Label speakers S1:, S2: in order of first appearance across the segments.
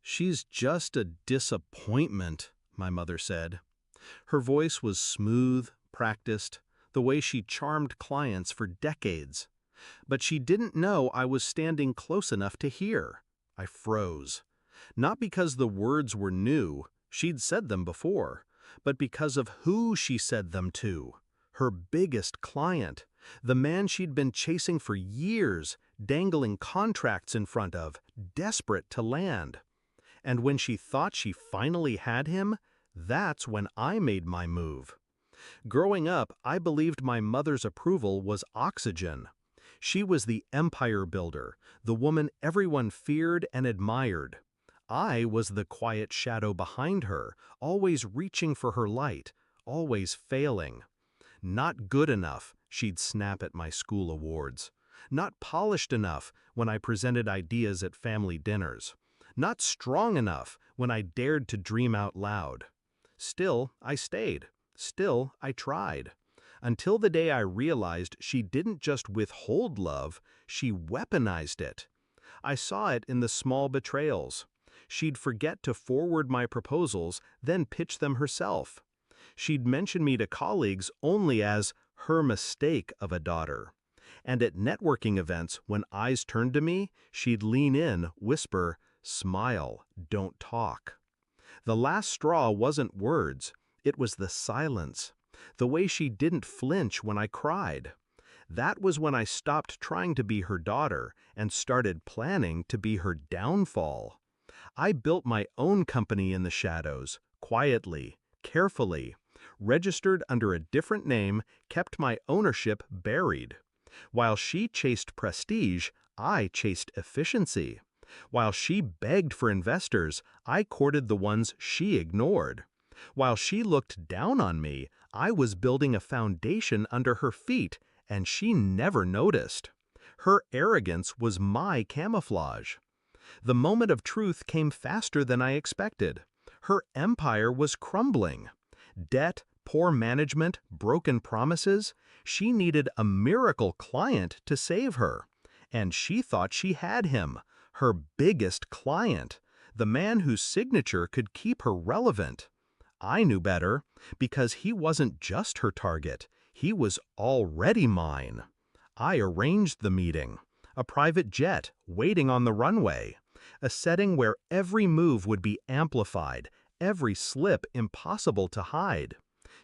S1: She's just a disappointment, my mother said. Her voice was smooth, practiced, the way she charmed clients for decades. But she didn't know I was standing close enough to hear. I froze. Not because the words were new, she'd said them before, but because of who she said them to. Her biggest client, the man she'd been chasing for years, dangling contracts in front of, desperate to land. And when she thought she finally had him, that's when I made my move. Growing up, I believed my mother's approval was oxygen. She was the empire builder, the woman everyone feared and admired. I was the quiet shadow behind her, always reaching for her light, always failing. Not good enough, she'd snap at my school awards. Not polished enough when I presented ideas at family dinners. Not strong enough when I dared to dream out loud. Still, I stayed. Still, I tried. Until the day I realized she didn't just withhold love, she weaponized it. I saw it in the small betrayals. She'd forget to forward my proposals, then pitch them herself. She'd mention me to colleagues only as her mistake of a daughter. And at networking events, when eyes turned to me, she'd lean in, whisper, "Smile, don't talk." The last straw wasn't words, it was the silence. The way she didn't flinch when I cried. That was when I stopped trying to be her daughter and started planning to be her downfall. I built my own company in the shadows, quietly, carefully, registered under a different name, kept my ownership buried. While she chased prestige, I chased efficiency. While she begged for investors, I courted the ones she ignored. While she looked down on me, I was building a foundation under her feet, and she never noticed. Her arrogance was my camouflage. The moment of truth came faster than I expected. Her empire was crumbling. Debt, poor management, broken promises. She needed a miracle client to save her. And she thought she had him, her biggest client, the man whose signature could keep her relevant. I knew better, because he wasn't just her target, he was already mine. I arranged the meeting, a private jet waiting on the runway, a setting where every move would be amplified, every slip impossible to hide.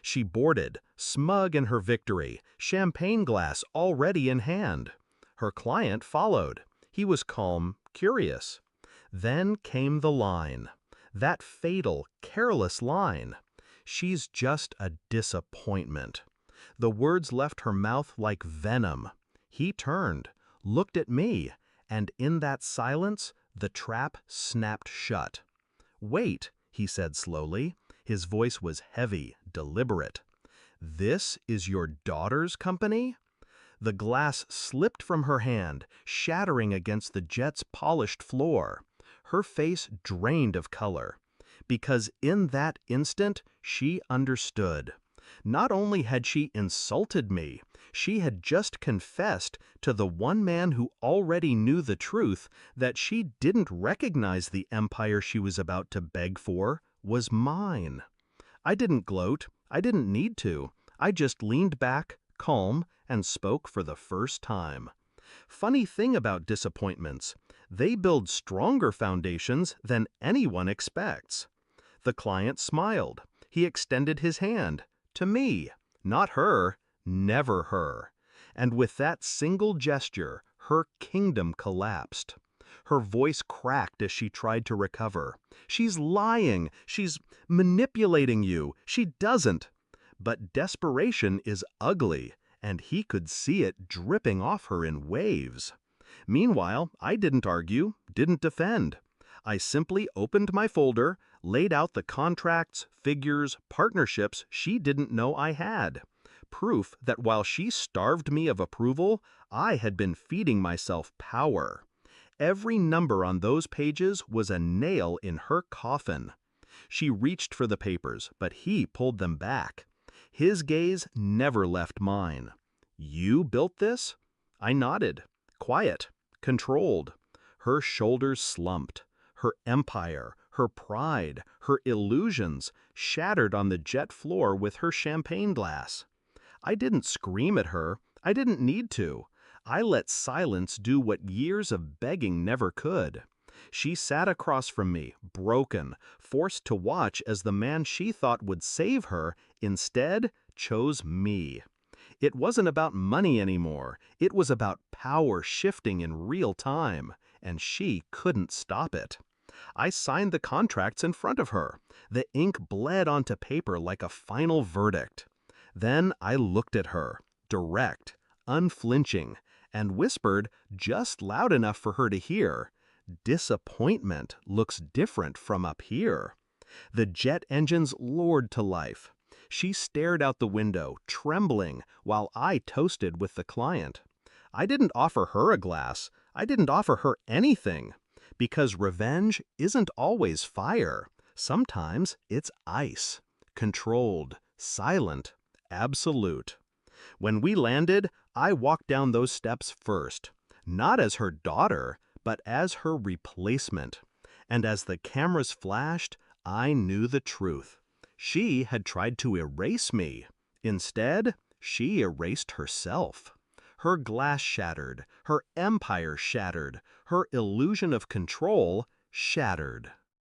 S1: She boarded, smug in her victory, champagne glass already in hand. Her client followed. He was calm, curious. Then came the line. That fatal, careless line. "She's just a disappointment." The words left her mouth like venom. He turned, looked at me, and in that silence, the trap snapped shut. "Wait," he said slowly. His voice was heavy, deliberate. "This is your daughter's company?" The glass slipped from her hand, shattering against the jet's polished floor. Her face drained of color. Because in that instant, she understood. Not only had she insulted me, she had just confessed to the one man who already knew the truth that she didn't recognize the empire she was about to beg for was mine. I didn't gloat. I didn't need to. I just leaned back, calm, and spoke for the first time. Funny thing about disappointments, they build stronger foundations than anyone expects. The client smiled. He extended his hand. To me, not her, never her. And with that single gesture, her kingdom collapsed. Her voice cracked as she tried to recover. "She's lying. She's manipulating you. She doesn't." But desperation is ugly, and he could see it dripping off her in waves. Meanwhile, I didn't argue, didn't defend. I simply opened my folder, laid out the contracts, figures, partnerships she didn't know I had. Proof that while she starved me of approval, I had been feeding myself power. Every number on those pages was a nail in her coffin. She reached for the papers, but he pulled them back. His gaze never left mine. "You built this?" I nodded. Quiet, controlled. Her shoulders slumped. her empire, her pride, her illusions, shattered on the jet floor with her champagne glass. I didn't scream at her. I didn't need to. I let silence do what years of begging never could. She sat across from me, broken, forced to watch as the man she thought would save her instead chose me. It wasn't about money anymore. It was about power shifting in real time, and she couldn't stop it. I signed the contracts in front of her. The ink bled onto paper like a final verdict. Then I looked at her, direct, unflinching, and whispered just loud enough for her to hear, "Disappointment looks different from up here." The jet engines roared to life. She stared out the window, trembling, while I toasted with the client. I didn't offer her a glass. I didn't offer her anything. Because revenge isn't always fire. Sometimes it's ice. Controlled, silent, absolute. When we landed, I walked down those steps first. Not as her daughter, but as her replacement. And as the cameras flashed, I knew the truth. She had tried to erase me. Instead, she erased herself. Her glass shattered, her empire shattered, her illusion of control shattered.